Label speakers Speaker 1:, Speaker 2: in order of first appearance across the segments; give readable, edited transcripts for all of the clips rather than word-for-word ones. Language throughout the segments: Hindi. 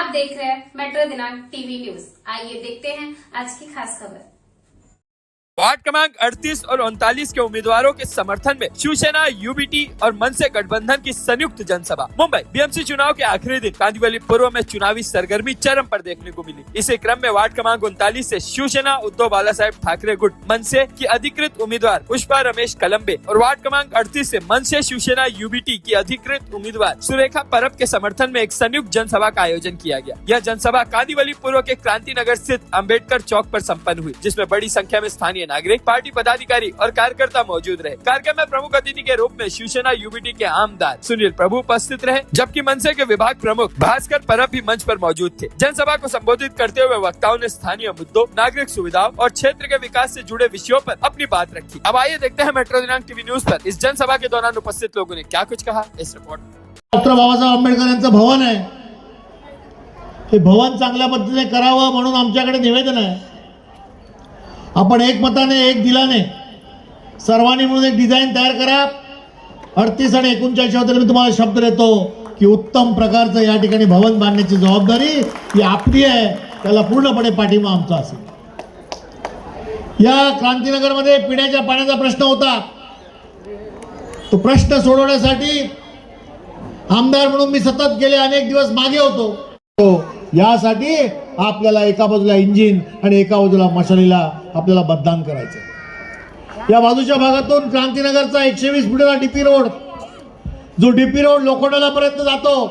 Speaker 1: आप देख रहे हैं मेट्रो दिनांक टीवी न्यूज। आइए देखते हैं आज की खास खबर।
Speaker 2: वार्ड क्रमांक 38 और 39 के उम्मीदवारों के समर्थन में शिवसेना, यूबीटी और मनसे गठबंधन की संयुक्त जनसभा। मुंबई बीएमसी चुनाव के आखिरी दिन कांदिवली पूर्व में चुनावी सरगर्मी चरम पर देखने को मिली। इसी क्रम में वार्ड क्रमांक 39 से शिवसेना उद्धव बाला साहेब ठाकरे गुट मनसे की अधिकृत उम्मीदवार पुष्पा रमेश कलम्बे और वार्ड क्रमांक 38 से मनसे शिवसेना यूबीटी की अधिकृत उम्मीदवार सुरेखा परब के समर्थन में एक संयुक्त जनसभा का आयोजन किया गया। यह जनसभा कांदिवली पूर्व के क्रांति नगर स्थित अम्बेडकर चौक पर सम्पन्न हुई, जिसमें बड़ी संख्या में स्थानीय नागरिक, पार्टी पदाधिकारी और कार्यकर्ता मौजूद रहे। कार्यक्रम में प्रमुख अतिथि के रूप में शिवसेना यूबीटी के आमदार सुनील प्रभु उपस्थित रहे, जबकि मनसे के विभाग प्रमुख भास्कर परब भी मंच पर मौजूद थे। जनसभा को संबोधित करते हुए वक्ताओं ने स्थानीय मुद्दों, नागरिक सुविधाओं और क्षेत्र के विकास से जुड़े विषयों पर अपनी बात रखी। अब आइए देखते हैं मेट्रो दिनांक टीवी न्यूज पर इस जनसभा के दौरान उपस्थित लोगों ने क्या कुछ कहा। इस रिपोर्ट
Speaker 3: डॉक्टर बाबासाहेब आंबेडकर यांचं भवन आहे, हे भवन चांगल्या पद्धतीने करावं म्हणून आमच्याकडे निवेदन आहे। आपण एकमताने एक दिलाने सर्वांनी मिळून एक डिझाईन तयार करा। 38 आणि 39 मध्ये मी तुम्हाला शब्द देतो की उत्तम प्रकारचं या ठिकाणी भवन बांधण्याची जबाबदारी ही आपली आहे, त्याला पूर्णपणे पाठिंबा आमचा असेल। या क्रांतीनगरमध्ये पिण्याच्या पाण्याचा प्रश्न होता, तो प्रश्न सोडवण्यासाठी आमदार म्हणून मी सतत गेले अनेक दिवस मागे होतो। यासाठी आपल्याला एका बाजूला इंजिन आणि एका बाजूला मशालीला आपल्याला मतदान करायचं। या बाजूच्या भागातून क्रांतीनगरचा 120 फुटाचा डीपी रोड, जो डीपी रोड लोखंडाला पर्यंत जातो,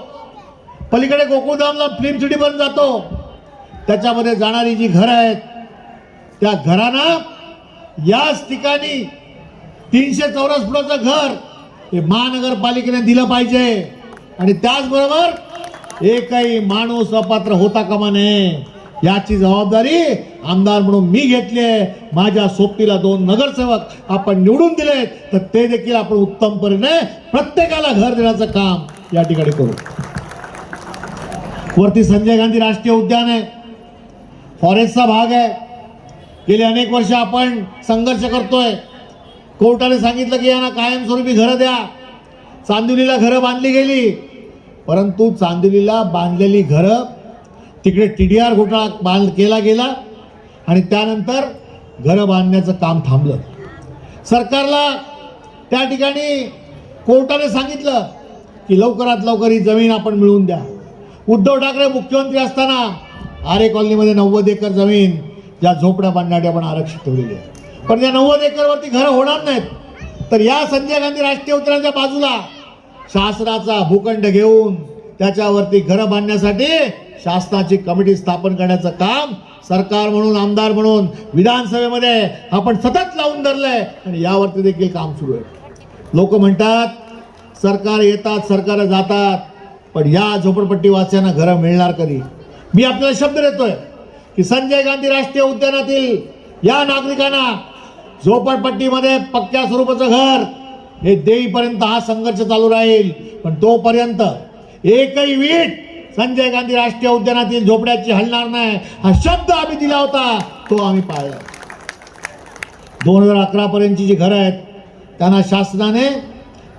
Speaker 3: पलीकडे गोकुळधामला फिल्म सिटी पर्यंत जातो, त्याच्यामध्ये जाणारी जी घरं आहेत त्या घरांना याच ठिकाणी 300 चौरस फुटाचं घर हे महानगरपालिकेने दिलं पाहिजे आणि त्याचबरोबर एकही माणूस अपात्र होता कामा नये याची जबाबदारी आमदार म्हणून मी घेतली आहे। माझ्या सोबतीला 2 नगरसेवक आपण निवडून दिले, तर ते देखील आपण उत्तमपणे प्रत्येकाला घर देण्याचं काम या ठिकाणी करू। वरती संजय गांधी राष्ट्रीय उद्यान आहे, फॉरेस्टचा भाग आहे। गेली अनेक वर्ष आपण संघर्ष करतोय। कोर्टाने सांगितलं की यांना कायमस्वरूपी घरं द्या। चांदिवलीला घरं बांधली गेली, परंतु चांदिवलीला बांधलेली घरं तिकडे टीडीआर घोटाळा केला गेला आणि त्यानंतर घरं बांधण्याचं काम थांबलं। सरकारला त्या ठिकाणी कोर्टाने सांगितलं की लवकरात लवकर ही जमीन आपण मिळवून द्या। उद्धव ठाकरे मुख्यमंत्री असताना आरे कॉलनीमध्ये 90 एकर जमीन ज्या झोपड्या बांधण्यासाठी आपण आरक्षित ठेवलेली आहे, पण त्या 90 एकरवरती घरं होणार नाहीत। तर या संजय गांधी राष्ट्रीय उद्यानाच्या बाजूला शासनाचा भूखंड घेऊन त्याच्यावरती घरं बांधण्यासाठी शासनाची कमिटी स्थापन करण्याचं काम सरकार म्हणून, आमदार म्हणून विधानसभेमध्ये आपण सतत लावून धरलंय आणि यावरती देखील काम सुरू आहे। लोक म्हणतात सरकार येतात, सरकार जातात, पण या झोपडपट्टी वासियांना घरं मिळणार कधी? मी आपल्याला शब्द देतोय की संजय गांधी राष्ट्रीय उद्यानातील या नागरिकांना झोपडपट्टीमध्ये पक्क्या स्वरूपाचं घर हे देईपर्यंत हा संघर्ष चालू राहील। पण तोपर्यंत एकही वीट संजय गांधी राष्ट्रीय उद्यानातील झोपड्याची हलणार नाही, हा शब्द आम्ही दिला होता, तो आम्ही पाळला। 2011 पर्यंतची जी घरं आहेत त्यांना शासनाने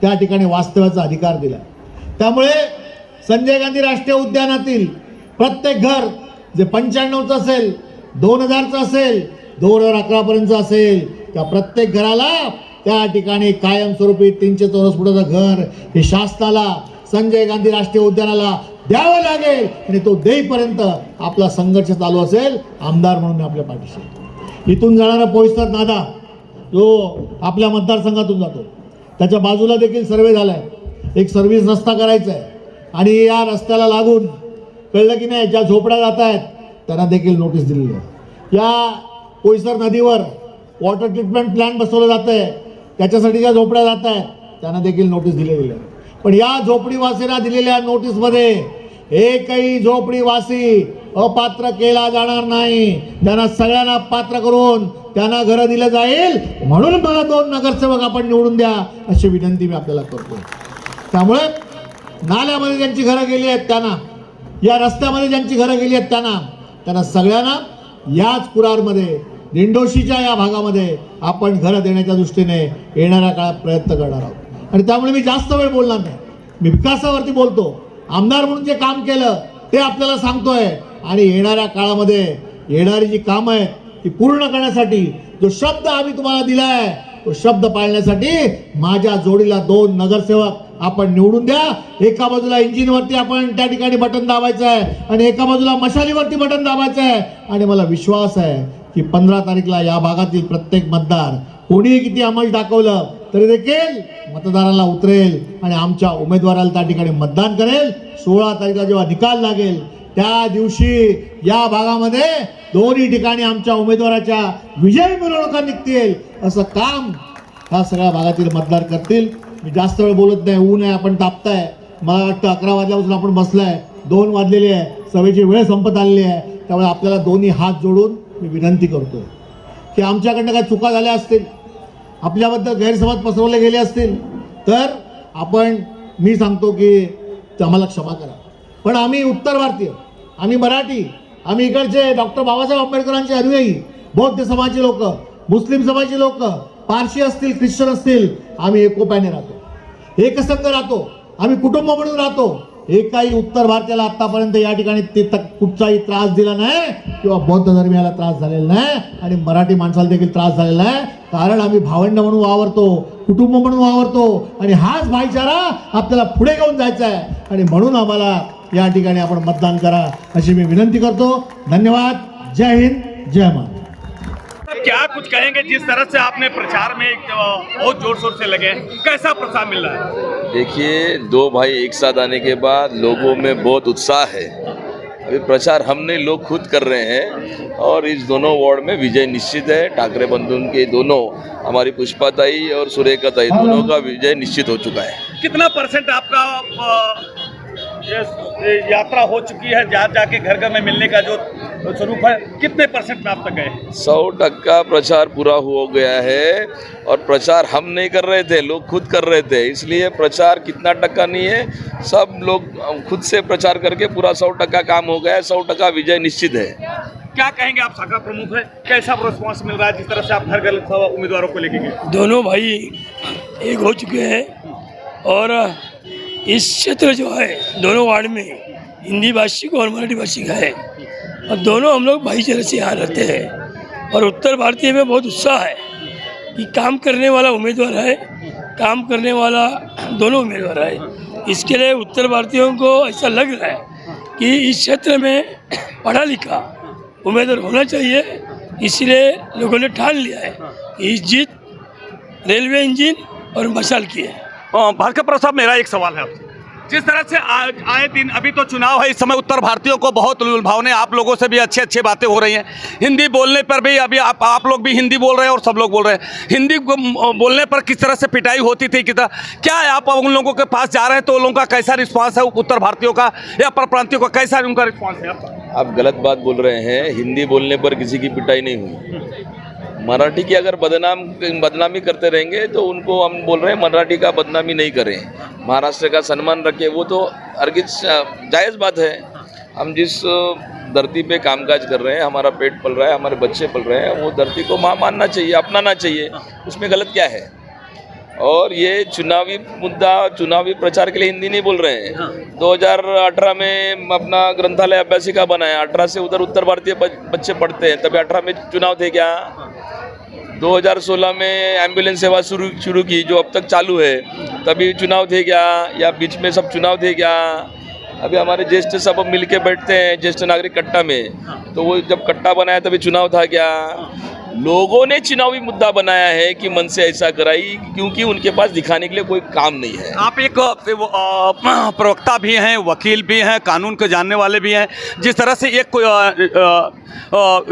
Speaker 3: त्या ठिकाणी वास्तव्याचा अधिकार दिला। त्यामुळे संजय गांधी राष्ट्रीय उद्यानातील प्रत्येक घर जे 95चं असेल, 2000चं असेल, 2011 पर्यंतचं असेल, त्या प्रत्येक घराला त्या ठिकाणी कायमस्वरूपी 300 चौरस फुटाचं घर हे शासनाला, संजय गांधी राष्ट्रीय उद्यानाला द्यावं लागेल आणि तो देईपर्यंत आपला संघर्ष चालू असेल। आमदार म्हणून आपल्या पाठीशी इथून जाणारा पोईसर नादा जो आपल्या मतदारसंघातून जातो, त्याच्या बाजूला देखील सर्वे झालाय। एक सर्व्हिस रस्ता करायचा आहे आणि या रस्त्याला लागून कळलं की नाही ज्या झोपड्या जात आहेत त्यांना देखील नोटीस दिलेली आहे। या पोईसर नदीवर वॉटर ट्रीटमेंट प्लांट बसवलं जात आहे, त्याच्यासाठी ज्या झोपड्या जात आहेत त्यांना देखील नोटीस दिलेली आहे। पण या झोपडीवासींना दिलेल्या नोटीसमध्ये एकही झोपडीवासी अपात्र केला जाणार नाही, त्यांना सगळ्यांना पात्र करून त्यांना घरं दिलं जाईल। म्हणून मला 2 नगरसेवक आपण निवडून द्या अशी विनंती मी आपल्याला करतो। त्यामुळे नाल्यामध्ये ज्यांची घरं गेली आहेत त्यांना, या रस्त्यामध्ये ज्यांची घरं गेली आहेत त्यांना सगळ्यांना याच कुरारमध्ये दिंडोशीच्या या भागामध्ये आपण घरं देण्याच्या दृष्टीने येणाऱ्या काळात प्रयत्न करणार आहोत। आणि त्यामुळे मी जास्त वेळ बोलणार नाही, मी विकासावरती बोलतो। आमदार म्हणून जे काम केलं ते आपल्याला सांगतोय. आणि येणाऱ्या काळामध्ये येणारी जी कामं आहेत ती पूर्ण करण्यासाठी जो शब्द आम्ही तुम्हाला दिलाय तो शब्द पाळण्यासाठी माझ्या जोडीला 2 नगरसेवक आपण निवडून द्या. एका बाजूला इंजिनवरती आपण त्या ठिकाणी बटन दाबायचं आहे आणि एका बाजूला मशालीवरती बटन दाबायचं आहे. आणि मला विश्वास आहे की 15 तारीखला या भागातील प्रत्येक मतदार कोणीही किती अंमल दाखवलं तरी देखील मतदाराला उतरेल आणि आमच्या उमेदवाराला त्या ठिकाणी मतदान करेल. 16 तारखेला जेव्हा निकाल लागेल त्या दिवशी या भागामध्ये दोन्ही ठिकाणी आमच्या उमेदवाराच्या विजय मिरवणुका निघतील. असं काम ह्या सगळ्या भागातील मतदार करतील. मी जास्त वेळ बोलत नाही, ऊन आहे, आपण तापताय. मला वाटतं 11 वाजल्यापासून आपण बसलाय, 2 वाजलेले आहे, सभेची वेळ संपत आलेली आहे. त्यामुळे आपल्याला दोन्ही हात जोडून मी विनंती करतोय की आमच्याकडनं काही चुका झाल्या असतील, आपल्याबद्दल गैरसमज पसरवले गेले असतील तर मी सांगतो की आम्हाला क्षमा करा. पण आम्ही उत्तर भारतीय, आम्ही मराठी, आम्ही इकडचे डॉक्टर बाबासाहेब आंबेडकरांचे अनुयायी, बौद्ध समाजाचे लोक, मुस्लिम समाजाचे लोक, पारशी असतील, ख्रिश्चन असतील, आम्ही एकोप्याने राहतो, एकसंघ राहतो, आम्ही कुटुंब म्हणून राहतो. एकाही उत्तर भारतीयाला आतापर्यंत या ठिकाणी कुठचाही त्रास दिला नाही किंवा बौद्ध धर्मियाला त्रास झालेला नाही आणि मराठी माणसाला देखील त्रास झालेला नाही. कारण आम्ही भावंड म्हणून वावरतो, कुटुंब म्हणून वावरतो आणि हाच भाईचारा आपल्याला पुढे घेऊन जायचा आहे. आणि म्हणून आम्हाला या ठिकाणी आपण मतदान करा अशी मी विनंती करतो. धन्यवाद. जय हिंद, जय महाराष्ट्र.
Speaker 4: क्या कुछ कहेंगे, जिस तरह से आपने प्रचार में बहुत जोर शोर से लगे, कैसा प्रचार मिल रहा है?
Speaker 5: देखिए, 2 भाई एक साथ आने के बाद लोगों में बहुत उत्साह है. अभी प्रचार हमने लोग खुद कर रहे हैं और इस दोनों वार्ड में विजय निश्चित है. ठाकरे बंधुओं के दोनों, हमारी पुष्पाताई और सुरेखाताई, दोनों का विजय निश्चित हो चुका है.
Speaker 4: कितना % आपका यात्रा हो चुकी है, जहाँ जाके घर घर में मिलने का जो स्वरूप है, कितने % में आप तक गए?
Speaker 5: 100% प्रचार पूरा हो गया है. और प्रचार हम नहीं कर रहे थे, लोग खुद कर रहे थे, इसलिए प्रचार कितना टक्का नहीं है, सब लोग खुद से प्रचार करके पूरा 100% काम हो गया है. 100% विजय निश्चित है.
Speaker 4: क्या कहेंगे, आप शाखा प्रमुख है, कैसा रिस्पॉन्स मिल रहा है जिस तरह से आप घर घर उम्मीदवारों को लेके गए?
Speaker 6: दोनों भाई एक हो चुके हैं और इस क्षेत्र जो है दोनों वार्ड में हिंदी भाषी को और मराठी भाषी का है और दोनों हम लोग भाईचारे से यहाँ रहते हैं. और उत्तर भारतीय में बहुत उत्साह है कि काम करने वाला उम्मीदवार है, काम करने वाला दोनों उम्मीदवार है. इसके लिए उत्तर भारतीयों को ऐसा लग रहा है कि इस क्षेत्र में पढ़ा लिखा उम्मीदवार होना चाहिए. इसलिए लोगों ने ठान लिया है कि इस जीत रेलवे इंजन और मशाल की है.
Speaker 4: भार्गव प्रसाद, मेरा एक सवाल है आपसे. जिस तरह से आए दिन, अभी तो चुनाव है, इस समय उत्तर भारतीयों को बहुत लुभावने, आप लोगों से भी अच्छी बातें हो रही हैं. हिंदी बोलने पर भी अभी आप लोग भी हिंदी बोल रहे हैं और सब लोग बोल रहे हैं. हिंदी बोलने पर किस तरह से पिटाई होती थी, क्या है, आप उन लोगों के पास जा रहे हैं तो उन लोगों का कैसा रिस्पांस है, उत्तर भारतीयों का या परप्रांतियों का, कैसा उनका रिस्पांस है आपका?
Speaker 5: आप गलत बात बोल रहे हैं. हिंदी बोलने पर किसी की पिटाई नहीं हुई. मराठी की अगर बदनामी करते रहेंगे तो उनको हम बोल रहे हैं मराठी का बदनामी नहीं करें, महाराष्ट्र का सम्मान रखें. वो तो अर्गित जायज़ बात है. हम जिस धरती पे कामकाज कर रहे हैं, हमारा पेट पल रहा है, हमारे बच्चे पल रहे हैं, वो धरती को माँ मानना चाहिए, अपनाना चाहिए. उसमें गलत क्या है? और ये चुनावी मुद्दा, चुनावी प्रचार के लिए हिंदी नहीं बोल रहे हैं. 2018 में अपना ग्रंथालय अभ्यासिका बनाया, 18 से उधर उत्तर भारतीय बच्चे पढ़ते हैं, तभी 18 में चुनाव थे क्या? 2016 में एम्बुलेंस सेवा शुरू की जो अब तक चालू है, तभी चुनाव थे क्या? या बीच में सब चुनाव थे क्या? अभी हमारे ज्येष्ठ सब मिल के बैठते हैं ज्येष्ठ नागरिक कट्टा में, तो वो जब कट्टा बनाया तभी चुनाव था क्या? लोगों ने चुनावी मुद्दा बनाया है कि मन से ऐसा कराई, क्योंकि उनके पास दिखाने के लिए कोई काम नहीं है.
Speaker 4: आप एक प्रवक्ता भी हैं, वकील भी हैं, कानून के जानने वाले भी हैं. जिस तरह से एक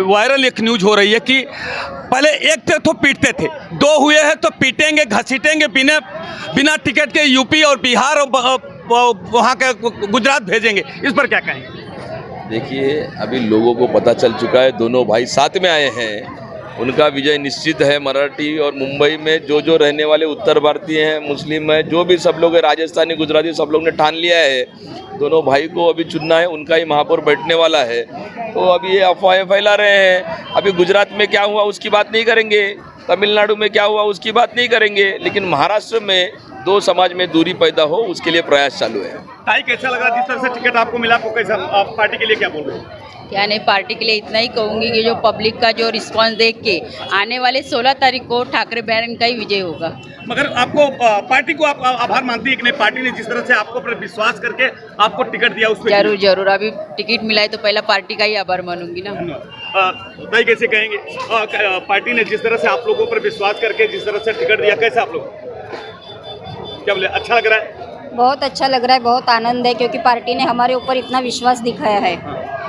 Speaker 4: वायरल एक न्यूज हो रही है कि पहले एक थे तो पीटते थे, 2 हुए हैं तो पीटेंगे, घसीटेंगे, बिना टिकट के यूपी और बिहार और वहाँ के गुजरात भेजेंगे. इस पर क्या कहेंगे?
Speaker 5: देखिए, अभी लोगों को पता चल चुका है, दोनों भाई साथ में आए हैं, उनका विजय निश्चित है. मराठी और मुंबई में जो रहने वाले उत्तर भारतीय हैं, मुस्लिम हैं, जो भी सब लोग हैं, राजस्थानी, गुजराती, सब लोग ने ठान लिया है. दोनों भाई को अभी चुनना है, उनका ही महापौर बैठने वाला है. तो अभी ये अफवाहें फैला रहे हैं. अभी गुजरात में क्या हुआ उसकी बात नहीं करेंगे, तमिलनाडु में क्या हुआ उसकी बात नहीं करेंगे, लेकिन महाराष्ट्र में दो समाज में दूरी पैदा हो, उसके लिए प्रयास चालू है।
Speaker 4: ताई कैसा लगा जिस तरह से टिकट आपको मिला, आपको कैसा, आप पार्टी के लिए क्या बोल रहे हैं?
Speaker 7: क्या नहीं, पार्टी के लिए इतना ही कहूँगी कि जो पब्लिक का जो रिस्पांस देख के आने वाले 16 तारीख को ठाकरे बहन का ही विजय होगा।
Speaker 4: मगर आपको पार्टी को आप आभार मानती है कि नहीं, पार्टी ने जिस तरह से आपको पर विश्वास करके आपको टिकट दिया, उस पर
Speaker 7: जरूर जरूर, अभी टिकट मिला है तो पहला पार्टी का ही आभार मानूंगी ना।
Speaker 4: ताई कैसे कहेंगे, पार्टी ने जिस तरह से आप लोगों पर विश्वास करके जिस तरह से टिकट दिया, कैसे आप लोग क्या बोले, अच्छा लग रहा है?
Speaker 8: बहुत अच्छा लग रहा है, बहुत आनंद है, क्योंकि पार्टी ने हमारे ऊपर इतना विश्वास दिखाया है।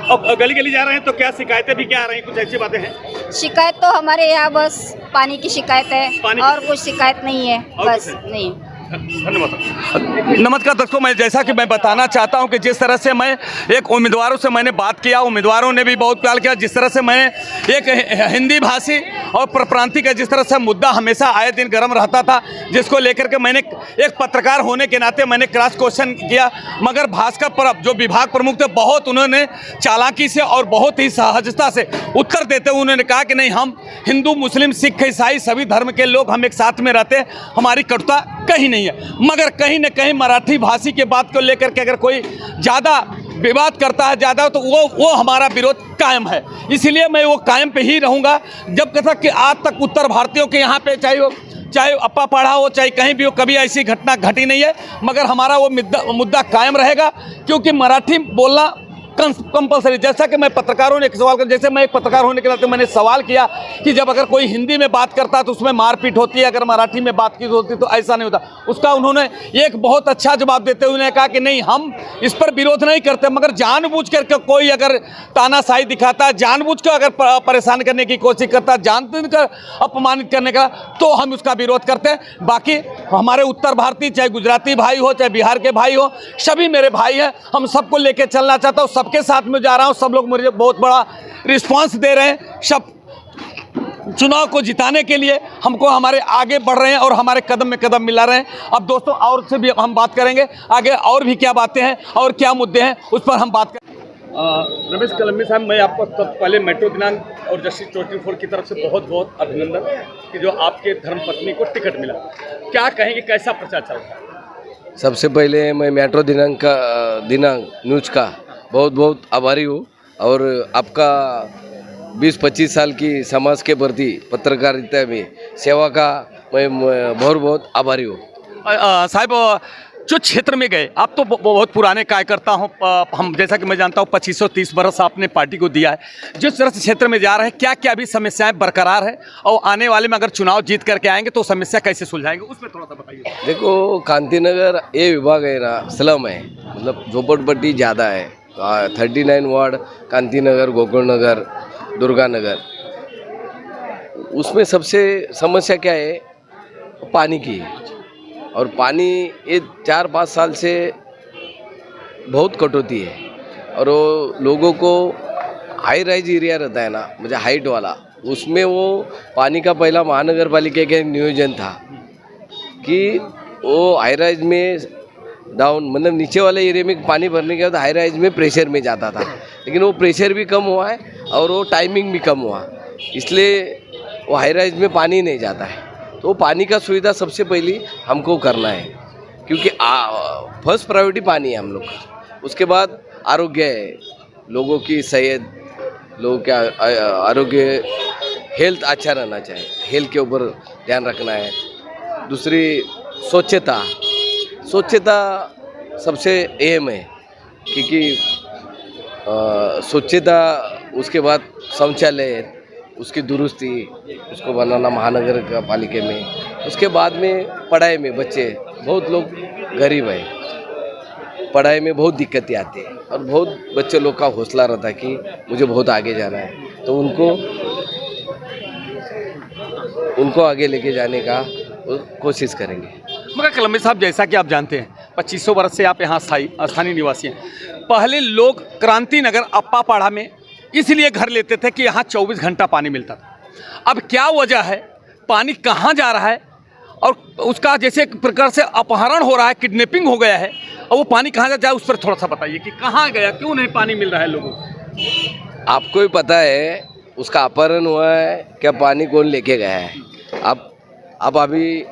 Speaker 4: अब गली गली जा रहे हैं तो क्या शिकायतें भी क्या आ रही हैं, कुछ ऐसी बातें हैं?
Speaker 8: शिकायत तो हमारे यहाँ बस पानी की शिकायत है, और कुछ शिकायत नहीं है, बस नहीं।
Speaker 4: धन्यवाद। नमस्कार दोस्तों, मैं जैसा कि मैं बताना चाहता हूं कि जिस तरह से मैं एक उम्मीदवारों से मैंने बात किया, उम्मीदवारों ने भी बहुत प्यार किया। जिस तरह से मैंने एक हिंदी भाषी और परप्रांतीय का जिस तरह से मुद्दा हमेशा आए दिन गर्म रहता था, जिसको लेकर के मैंने एक पत्रकार होने के नाते मैंने क्रॉस क्वेश्चन किया, मगर भास्कर परब जो विभाग प्रमुख थे, बहुत उन्होंने चालाकी से और बहुत ही सहजता से उत्तर देते हुए उन्होंने कहा कि नहीं, हम हिंदू मुस्लिम सिख ईसाई सभी धर्म के लोग हम एक साथ में रहते हैं, हमारी कटुता कहीं नहीं है। मगर कहीं न कहीं मराठी भाषी के बात को लेकर के अगर कोई ज़्यादा विवाद करता है ज़्यादा, तो वो हमारा विरोध कायम है। इसलिए मैं वो कायम पे ही रहूँगा जब तक कि आज तक उत्तर भारतीयों के यहाँ पे चाहे अप्पा पढ़ा हो, चाहे कहीं भी हो, कभी ऐसी घटना घटी नहीं है। मगर हमारा वो मुद्दा कायम रहेगा, क्योंकि मराठी बोलना कंपलसरी। जैसा कि मैं पत्रकारों ने एक सवाल कर, जैसे मैं एक पत्रकार होने के नाते मैंने सवाल किया कि जब अगर कोई हिंदी में बात करता है तो उसमें मारपीट होती है, अगर मराठी में बात की होती तो ऐसा नहीं होता। उसका उन्होंने एक बहुत अच्छा जवाब देते हुए कहा कि नहीं, हम इस पर विरोध नहीं करते, मगर जानबूझ कर कोई अगर तानाशाही दिखाता है, जानबूझ कर अगर परेशान करने की कोशिश करता है, जानबूझ कर अपमानित करने का, तो हम उसका विरोध करते हैं। बाकी हमारे उत्तर भारतीय, चाहे गुजराती भाई हो, चाहे बिहार के भाई हो, सभी मेरे भाई हैं। हम सबको लेके चलना चाहता हूँ, सबके साथ में जा रहा हूं। सब लोग मुझे बहुत बड़ा रिस्पांस दे रहे हैं। सब चुनाव को जिताने के लिए हमको हमारे आगे बढ़ रहे हैं और हमारे कदम में कदम मिला रहे हैं। अब दोस्तों और से भी हम बात करेंगे आगे, और भी क्या बातें हैं और क्या मुद्दे हैं उस पर हम बात करें। रमेश कलम्बी साहब, मैं आपको पहले मेट्रो दिनांक और जस्टिस 24 की तरफ से बहुत बहुत अभिनंदन कि जो आपके धर्मपत्नी को टिकट मिला। क्या कहेंगे, कैसा प्रचार चल रहा है?
Speaker 9: सबसे पहले मैं मेट्रो दिनांक न्यूज का बहुत बहुत आभारी हूँ, और आपका 20-25 साल की समाज के प्रति पत्रकारिता में सेवा का मैं बहुत बहुत आभारी हूँ।
Speaker 4: साहब, जो क्षेत्र में गए, आप तो बहुत पुराने कार्यकर्ता हूँ, हम जैसा कि मैं जानता हूँ 2530 बरस आपने पार्टी को दिया है। जिस तरह से क्षेत्र में जा रहे हैं, क्या क्या अभी समस्याएं बरकरार है, और आने वाले में अगर चुनाव जीत करके आएंगे तो समस्या कैसे सुलझाएंगे, उसमें थोड़ा सा बताइए।
Speaker 9: देखो, कांतिनगर ये विभाग है ना, स्लम है, मतलब झोपड़पट्टी ज़्यादा है। 39 वार्ड कांतिनगर, गोकुल नगर, दुर्गा नगर, उसमें सबसे समस्या क्या है, पानी की है। और पानी ये 4-5 साल से बहुत कटौती है, और वो लोगों को हाई राइज एरिया रहता है ना, मुझे हाइट वाला, उसमें वो पानी का पहला महानगर पालिका का नियोजन था कि वो हाई राइज में डाउन, मतलब नीचे वाले एरिया में पानी भरने के बाद हाई राइज में प्रेशर में जाता था, लेकिन वो प्रेशर भी कम हुआ है और वो टाइमिंग भी कम हुआ, इसलिए वो हाई राइज में पानी नहीं जाता है। तो पानी का सुविधा सबसे पहली हमको करना है, क्योंकि फर्स्ट प्रायोरिटी पानी है हम लोग का। उसके बाद आरोग्य है, लोगों की सेहत, लोगों का आरोग्य, हेल्थ अच्छा रहना चाहिए, हेल्थ के ऊपर ध्यान रखना है। दूसरी स्वच्छता सबसे अहम है, क्योंकि स्वच्छता, उसके बाद शौचालय, उसकी दुरुस्ती, उसको बनाना महानगर का पालिका में। उसके बाद में पढ़ाई में बच्चे, बहुत लोग गरीब है, पढ़ाई में बहुत दिक्कतें आती है, और बहुत बच्चे लोग का हौसला रहता है कि मुझे बहुत आगे जाना है, तो उनको आगे लेके जाने का कोशिश करेंगे।
Speaker 4: मगर कलम्बी साहब, जैसा कि आप जानते हैं 2500 वर्ष से आप यहाँ स्थानीय निवासी हैं। पहले लोग क्रांति नगर अप्पापाड़ा में इसलिए घर लेते थे कि यहाँ 24 घंटा पानी मिलता था। अब क्या वजह है, पानी कहाँ जा रहा है, और उसका जैसे एक प्रकार से अपहरण हो रहा है, किडनैपिंग हो गया है, और वो पानी कहाँ जाए उस पर थोड़ा सा बताइए कि कहाँ गया, क्यों नहीं पानी मिल रहा है लोगों को?
Speaker 9: आपको भी पता है उसका अपहरण हुआ है, क्या पानी कौन लेके गया है? अब अभी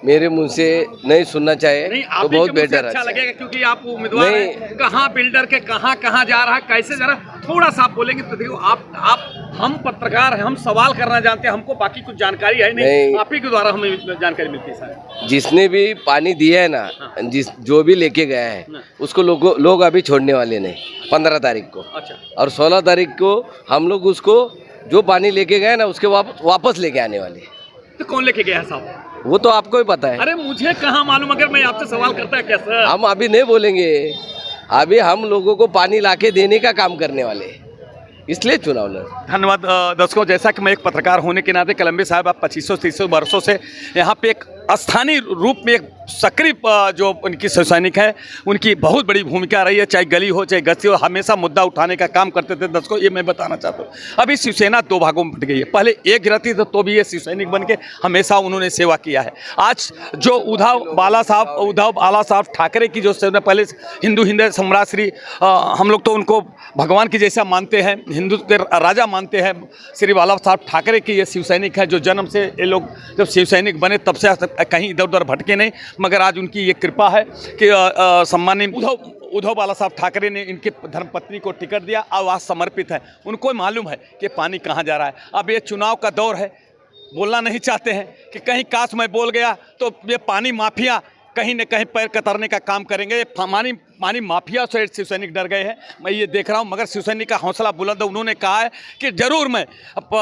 Speaker 9: मेरे मुंह से नहीं सुनना चाहिए
Speaker 4: नहीं,
Speaker 9: तो
Speaker 4: आप ही
Speaker 9: बहुत
Speaker 4: के मुंह से
Speaker 9: बेटर
Speaker 4: अच्छा
Speaker 9: है।
Speaker 4: लगेगा क्योंकि आप उम्मीदवार
Speaker 9: नहीं।
Speaker 4: हैं। कहाँ बिल्डर के कहाँ कहाँ जा रहा है, कैसे जा रहा है, थोड़ा सा आप बोलेंगे तो देखो आप हम पत्रकार हैं, हम सवाल करना जानते हैं, हमको बाकी कुछ जानकारी है नहीं, आप ही के द्वारा हमें जानकारी मिलती है सर।
Speaker 9: जिसने भी पानी दिया है ना, जो भी लेके गया है उसको लोग अभी छोड़ने वाले नहीं 15 तारीख को।
Speaker 4: अच्छा।
Speaker 9: और 16 तारीख को हम लोग उसको जो पानी लेके गए ना उसके वापस लेके आने वाले।
Speaker 4: तो कौन लेके गया है साहब?
Speaker 9: वो तो आपको ही पता है।
Speaker 4: अरे मुझे कहाँ मालूम, अगर मैं आपसे सवाल करता है क्या सर?
Speaker 9: हम अभी नहीं बोलेंगे, अभी हम लोगों को पानी लाके देने का काम करने वाले हैं, इसलिए चुनाव लड़।
Speaker 4: धन्यवाद दर्शकों, जैसा कि मैं एक पत्रकार होने के नाते कलम्बे साहब आप 2500-3000 वर्षों से यहाँ पे एक स्थानीय रूप में एक सक्रिय जो उनकी सैनिक है, उनकी बहुत बड़ी भूमिका रही है, चाहे गली हो चाहे गस्ती हो, हमेशा मुद्दा उठाने का काम करते थे। दर्शकों ये मैं बताना चाहता हूँ, अभी शिवसेना 2 भागों में बट गई है। पहले एक रहती तो भी ये शिवसैनिक बन के हमेशा उन्होंने सेवा किया है। आज जो उद्धव बाला साहब ठाकरे की जो सेना, पहले हिंदू सम्राट श्री हम लोग तो उनको भगवान की जैसा मानते हैं, हिंदू के राजा मानते हैं, श्री बाला साहब ठाकरे की ये शिवसैनिक है, जो जन्म से ये लोग जब शिवसैनिक बने तब से कहीं इधर उधर भटके नहीं, मगर आज उनकी ये कृपा है कि सम्माननीय उद्धव बाला साहब ठाकरे ने इनकी धर्मपत्नी को टिकट दिया और आज समर्पित है। उनको मालूम है कि पानी कहाँ जा रहा है। अब ये चुनाव का दौर है, बोलना नहीं चाहते हैं कि कहीं काश मैं बोल गया तो ये पानी माफिया कहीं न कहीं पैर कतरने का काम करेंगे। पानी माफिया से शिवसैनिक डर गए हैं, मैं ये देख रहा हूँ, मगर शिवसैनिक का हौसला बुलंद है। उन्होंने कहा है कि जरूर मैं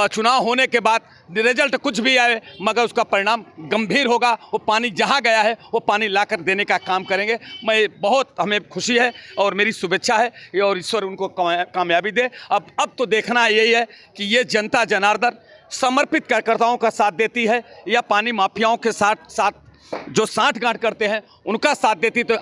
Speaker 4: चुनाव होने के बाद रिजल्ट कुछ भी आए मगर उसका परिणाम गंभीर होगा, वो पानी जहाँ गया है वो पानी लाकर देने का काम करेंगे। मैं बहुत हमें खुशी है और मेरी शुभेच्छा है और ईश्वर उनको कामयाबी दे। अब तो देखना यही है कि ये जनता जनार्दन समर्पित कार्यकर्ताओं का साथ देती है या पानी माफियाओं के साथ जो साठगांठ करते हैं उनका साथ देती। तो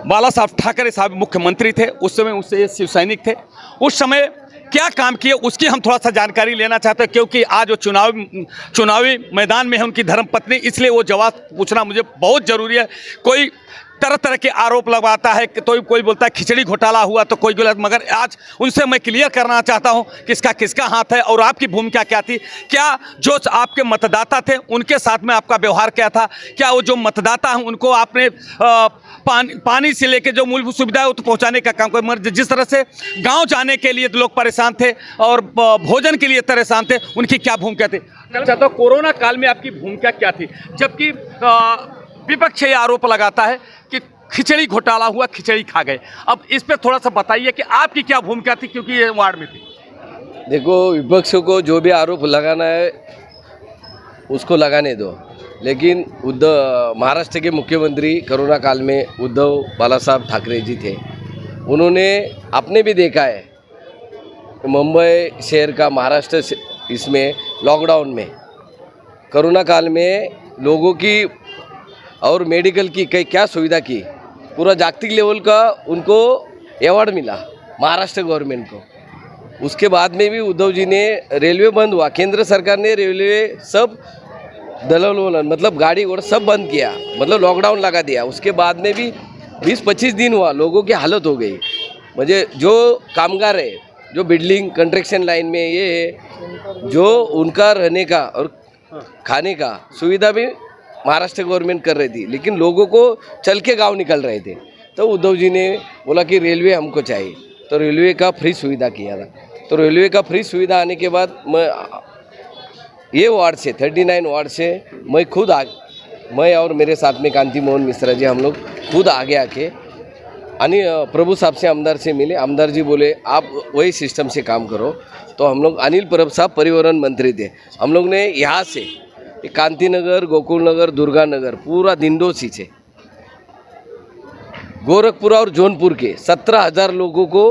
Speaker 4: बाला साहब ठाकरे साहब मुख्यमंत्री थे उस समय, उससे शिवसैनिक थे, उस समय क्या काम किए उसकी हम थोड़ा सा जानकारी लेना चाहते हैं, क्योंकि आज वो चुनावी मैदान में है उनकी धर्मपत्नी, इसलिए वो जवाब पूछना मुझे बहुत ज़रूरी है। कोई तरह तरह के आरोप लगाता है, तो कोई बोलता है खिचड़ी घोटाला हुआ तो कोई गलत, मगर आज उनसे मैं क्लियर करना चाहता हूं किसका किसका हाथ है और आपकी भूमिका क्या थी। क्या जो आपके मतदाता थे उनके साथ में आपका व्यवहार क्या था? क्या वो जो मतदाता हैं उनको आपने पानी से लेकर जो मूलभूत सुविधा है वो तो पहुँचाने का काम कर, जिस तरह से गाँव जाने के लिए लोग परेशान थे और भोजन के लिए परेशान थे, उनकी क्या भूमिका थी? चाहता हूँ कोरोना काल में आपकी भूमिका क्या थी, जबकि विपक्ष ये आरोप लगाता है कि खिचड़ी घोटाला हुआ, खिचड़ी खा गए। अब इस पे थोड़ा सा बताइए कि आपकी क्या भूमिका थी, क्योंकि ये वार्ड में थी।
Speaker 9: देखो, विपक्ष को जो भी आरोप लगाना है उसको लगाने दो, लेकिन महाराष्ट्र के मुख्यमंत्री कोरोना काल में उद्धव बाला साहब ठाकरे जी थे। उन्होंने आपने भी देखा है मुंबई शहर का, महाराष्ट्र इसमें लॉकडाउन में कोरोना काल में लोगों की और मेडिकल की क्या सुविधा की, पूरा जागतिक लेवल का उनको अवार्ड मिला महाराष्ट्र गवर्नमेंट को। उसके बाद में भी उद्धव जी ने, रेलवे बंद हुआ, केंद्र सरकार ने रेलवे सब दलाल मतलब गाड़ी घोड़ा सब बंद किया, मतलब लॉकडाउन लगा दिया। उसके बाद में भी 20-25 दिन हुआ, लोगों की हालत हो गई। मुझे जो कामगार है, जो बिल्डिंग कंस्ट्रक्शन लाइन में ये है, जो उनका रहने का और खाने का सुविधा भी महाराष्ट्र गवर्नमेंट कर रही थी, लेकिन लोगों को चल के गांव निकल रहे थे। तो उद्धव जी ने बोला कि रेलवे हमको चाहिए, तो रेलवे का फ्री सुविधा किया था। तो रेलवे का फ्री सुविधा आने के बाद मैं ये वार्ड से 39 वार्ड से मैं और मेरे साथ में कांति मोहन मिश्रा जी, हम लोग खुद आगे आके प्रभु साहब से, आमदार से मिले। आमदार जी बोले आप वही सिस्टम से काम करो। तो हम लोग, अनिल परब साहब परिवहन मंत्री थे, हम लोग ने यहाँ से कांति नगर, गोकुल नगर, दुर्गा नगर, पूरा दिंडोसी से गोरखपुर और जौनपुर के 17,000 लोगों को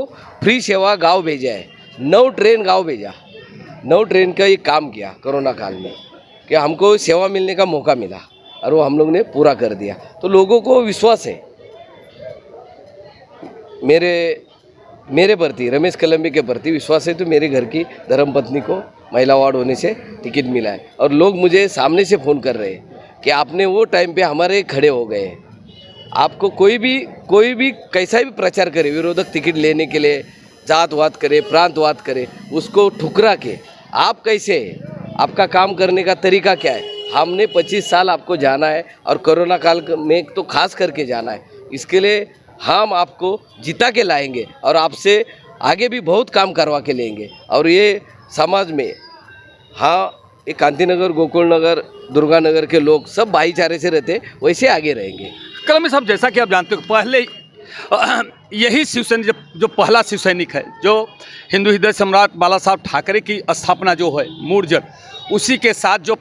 Speaker 9: फ्री सेवा गांव भेजा है। 9 ट्रेन गांव भेजा, 9 ट्रेन का ये काम किया कोरोना काल में कि हमको सेवा मिलने का मौका मिला और वो हम लोग ने पूरा कर दिया। तो लोगों को विश्वास है मेरे प्रति, रमेश कलम्बे के प्रति विश्वास है। तो मेरे घर की धर्मपत्नी को महिला वार्ड होने से टिकट मिला है और लोग मुझे सामने से फ़ोन कर रहे हैं कि आपने वो टाइम पे हमारे खड़े हो गए। आपको कोई भी कैसा भी प्रचार करे, विरोधक टिकट लेने के लिए जातवाद करे, प्रांतवाद करे, उसको ठुकरा के आप कैसे, आपका काम करने का तरीका क्या है, हमने 25 साल आपको जाना है और कोरोना काल में तो खास करके जाना है। इसके लिए हम आपको जिता के लाएंगे और आपसे आगे भी बहुत काम करवा के लेंगे। और ये समाज में हाँ, ये कांति नगर, गोकुल नगर, दुर्गा नगर के लोग सब भाईचारे से रहते, वैसे आगे रहेंगे।
Speaker 4: कलमे साहब, जैसा कि आप जानते हो, पहले यही शिवसैनिक जो पहला शिवसैनिक है, जो हिंदू हृदय सम्राट बाला साहब ठाकरे की स्थापना जो है मूर्जर, उसी के साथ जो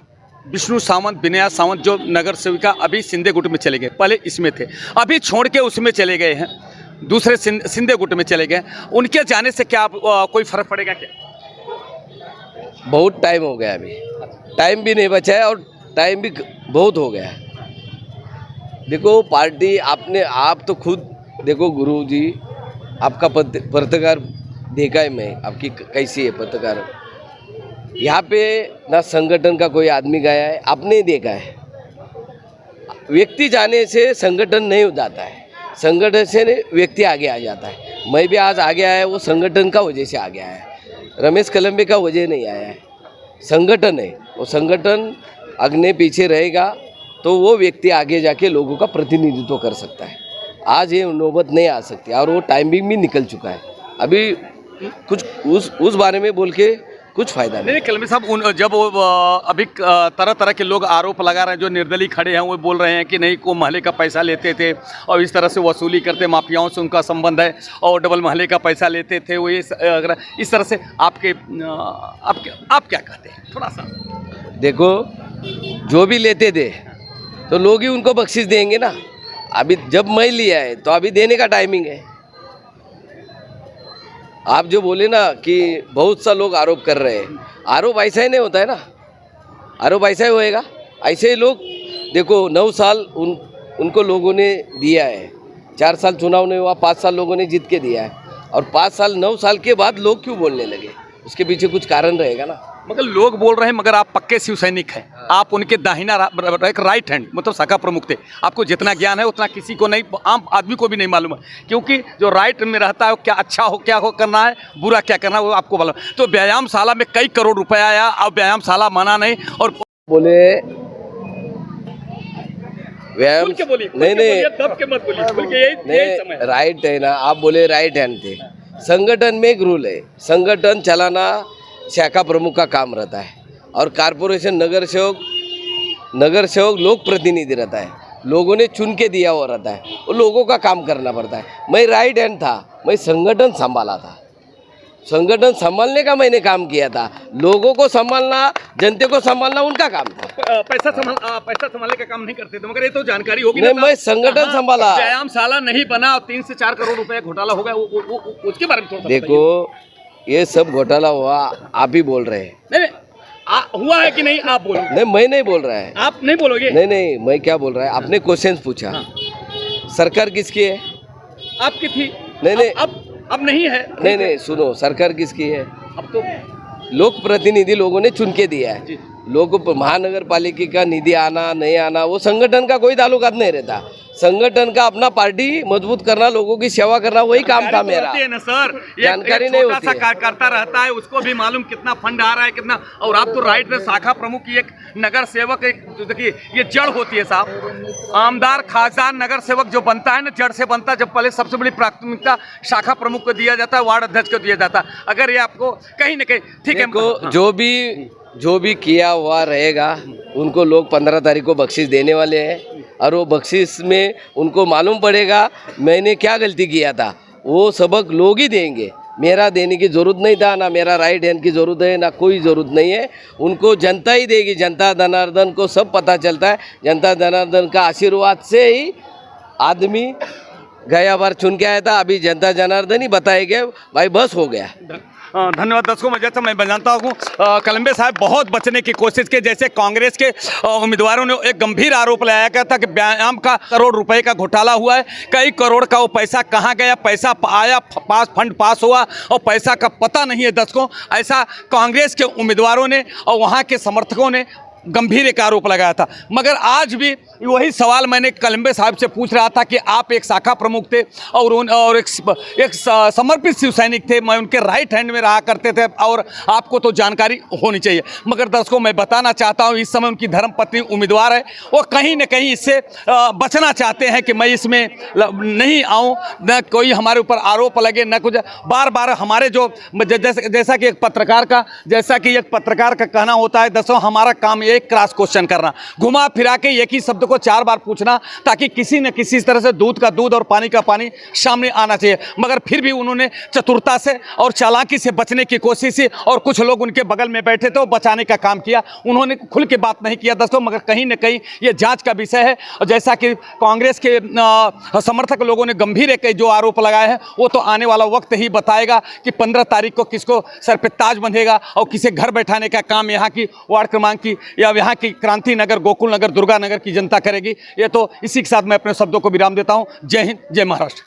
Speaker 4: विष्णु सावंत, विनया सावंत जो नगर सेविका अभी शिंदे गुट में चले गए, पहले इसमें थे, अभी छोड़ के उसमें चले गए हैं, दूसरे शिंदे गुट में चले गए। उनके जाने से क्या कोई फर्क पड़ेगा क्या?
Speaker 9: बहुत टाइम हो गया, अभी टाइम भी नहीं बचा है और टाइम भी बहुत हो गया है। देखो पार्टी आप तो खुद देखो गुरु जी, आपका पत्रकार देखा है मैं, आपकी कैसी है पत्रकार। यहाँ पे ना संगठन का कोई आदमी गया है, आपने देखा है। व्यक्ति जाने से संगठन नहीं हो जाता है, संगठन से व्यक्ति आगे आ जाता है। मैं भी आज आगे आया, वो संगठन का वजह से आगे आया है, रमेश कलम्बे का वजह नहीं आया है। संगठन है, वो संगठन आगे पीछे रहेगा तो वो व्यक्ति आगे जाके लोगों का प्रतिनिधित्व कर सकता है। आज ये नौबत नहीं आ सकती और वो टाइमिंग भी निकल चुका है। अभी कुछ उस बारे में बोल के कुछ फायदा नहीं।
Speaker 4: कलमे साहब, जब अभी तरह तरह के लोग आरोप लगा रहे हैं, जो निर्दलीय खड़े हैं, वो बोल रहे हैं कि नहीं, को महले का पैसा लेते थे और इस तरह से वसूली करते, माफियाओं से उनका संबंध है और डबल महले का पैसा लेते थे वो, ये अगर इस तरह से आप क्या कहते हैं? थोड़ा सा
Speaker 9: देखो, जो भी लेते थे तो लोग ही उनको बख्शिश देंगे ना। अभी जब मैं लिया है तो अभी देने का टाइमिंग है। आप जो बोले ना कि बहुत सा लोग आरोप कर रहे हैं, आरोप ऐसा ही नहीं होता है ना, आरोप ऐसा ही होएगा। ऐसे ही लोग देखो 9 साल उनको लोगों ने दिया है, 4 साल चुनाव नहीं हुआ, 5 साल लोगों ने जीत के दिया है और 5 साल 9 साल के बाद लोग क्यों बोलने लगे? उसके पीछे कुछ कारण रहेगा ना।
Speaker 4: मगर लोग बोल रहे हैं, मगर आप पक्के शिव सैनिक हैं, आप उनके दाहिना एक राइट हैंड मतलब शाखा प्रमुख थे। आपको जितना ज्ञान है उतना किसी को नहीं, आम आदमी को भी नहीं मालूम है, क्योंकि जो राइट में रहता है वो क्या अच्छा हो, क्या हो करना है, बुरा क्या करना है, वो आपको मालूम। तो व्यायामशाला में कई करोड़ रुपया आया, अब व्यायामशाला माना नहीं और
Speaker 9: बोले व्यायाम नहीं, राइट है ना, आप बोले राइट हैंड थे। संगठन में एक रूल है, संगठन चलाना शाखा प्रमुख का काम रहता है और कारपोरेशन नगर सेवक लोक प्रतिनिधि रहता है, लोगों ने चुन के दिया हुआ रहता है, वो लोगों का काम करना पड़ता है। मैं राइट हैंड था, मैं संगठन संभाला था, संगठन संभालने का मैंने काम किया था। लोगों को संभालना, जनता को संभालना उनका काम था।
Speaker 4: पैसा संभालने का काम नहीं करते थे, मगर ये तो जानकारी होगी
Speaker 9: नहीं, मैं संगठन संभाला।
Speaker 4: व्यायामशाला नहीं बना और 3 से 4 करोड़ रुपए घोटाला हो गया, उसके बारे में थोड़ा
Speaker 9: देखो, ये सब घोटाला हुआ, आप ही बोल रहे हैं।
Speaker 4: नहीं, हुआ है कि नहीं आप बोलो।
Speaker 9: नहीं, मैं नहीं बोल रहा है।
Speaker 4: आप नहीं बोलोगे?
Speaker 9: नहीं, मैं क्या बोल रहा है, आपने क्वेश्चन पूछा। सरकार किसकी है?
Speaker 4: आपकी थी।
Speaker 9: नहीं,
Speaker 4: अब नहीं है।
Speaker 9: नहीं, सुनो, सरकार किसकी है?
Speaker 4: अब तो
Speaker 9: लोक प्रतिनिधि लोगों ने चुन के दिया है। लोग महानगर पालिका का निधि आना नहीं आना वो संगठन का कोई ताल्लुकात नहीं रहता। संगठन का अपना पार्टी मजबूत करना, लोगों की सेवा करना, वही काम था मेरा।
Speaker 4: ना सर,
Speaker 9: जानकारी नहीं होती है।
Speaker 4: कार्यकर्ता रहता है, उसको भी मालूम कितना फंड आ रहा है, कितना। और आप तो राइट में शाखा प्रमुख की एक नगर सेवक, देखिए ये जड़ होती है साहब। आमदार खासदार नगर सेवक जो बनता है ना, जड़ से बनता है। जब पहले सबसे बड़ी प्राथमिकता शाखा प्रमुख को दिया जाता है, वार्ड अध्यक्ष को दिया जाता है। अगर ये आपको कहीं ना कहीं ठीक है,
Speaker 9: जो भी किया हुआ रहेगा उनको लोग 15 तारीख को बख्शिश देने वाले हैं और वो बख्शिश में उनको मालूम पड़ेगा मैंने क्या गलती किया था, वो सबक लोग ही देंगे। मेरा देने की ज़रूरत नहीं था, ना मेरा राइट हैंड की ज़रूरत है, ना कोई ज़रूरत नहीं है। उनको जनता ही देगी। जनता जनार्दन को सब पता चलता है। जनता जनार्दन का आशीर्वाद से ही आदमी गया बार चुन के आया था, अभी जनता जनार्दन ही बताएगा भाई, बस हो गया।
Speaker 4: धन्यवाद दर्शकों। जैसा मैं जानता हूँ कलम्बे साहब बहुत बचने की कोशिश की। जैसे कांग्रेस के उम्मीदवारों ने एक गंभीर आरोप लगाया गया था कि व्यायाम का करोड़ रुपए का घोटाला हुआ है। कई करोड़ का वो पैसा कहाँ गया, पैसा आया फंड पास हुआ और पैसा का पता नहीं है दर्शकों। ऐसा कांग्रेस के उम्मीदवारों ने और वहाँ के समर्थकों ने गंभीर एक आरोप लगाया था। मगर आज भी वही सवाल मैंने कलम्बे साहब से पूछ रहा था कि आप एक शाखा प्रमुख थे और एक समर्पित शिव सैनिक थे, मैं उनके राइट हैंड में रहा करते थे और आपको तो जानकारी होनी चाहिए। मगर दर्शकों, मैं बताना चाहता हूँ इस समय उनकी धर्मपत्नी उम्मीदवार है, वो कहीं न कहीं इससे बचना चाहते हैं कि मैं इसमें नहीं आऊँ, न कोई हमारे ऊपर आरोप लगे, न कुछ। बार बार हमारे जो जैसा कि एक पत्रकार का कहना होता है, दर्शकों, हमारा काम ये क्रॉस क्वेश्चन करना, घुमा फिरा के एक ही शब्द को 4 बार पूछना, ताकि किसी न किसी तरह से दूध का दूध और पानी का पानी सामने आना चाहिए। मगर फिर भी उन्होंने चतुरता से और चालाकी से बचने की कोशिश की और कुछ लोग उनके बगल में बैठे थे, वो बचाने का काम किया। उन्होंने खुल के बात नहीं किया दोस्तों, मगर कहीं न कहीं ये जांच का विषय है। और जैसा कि कांग्रेस के समर्थक लोगों ने गंभीर एक जो आरोप लगाए हैं, वो तो आने वाला वक्त ही बताएगा कि 15 तारीख को किसको सर पे ताज बंधेगा और किसे घर बैठाने का काम यहाँ की वार्ड क्रमांक की या यहाँ की क्रांति नगर, गोकुल नगर, दुर्गा नगर की जनता करेगी। ये तो इसी के साथ मैं अपने शब्दों को विराम देता हूँ। जय हिंद, जय महाराष्ट्र।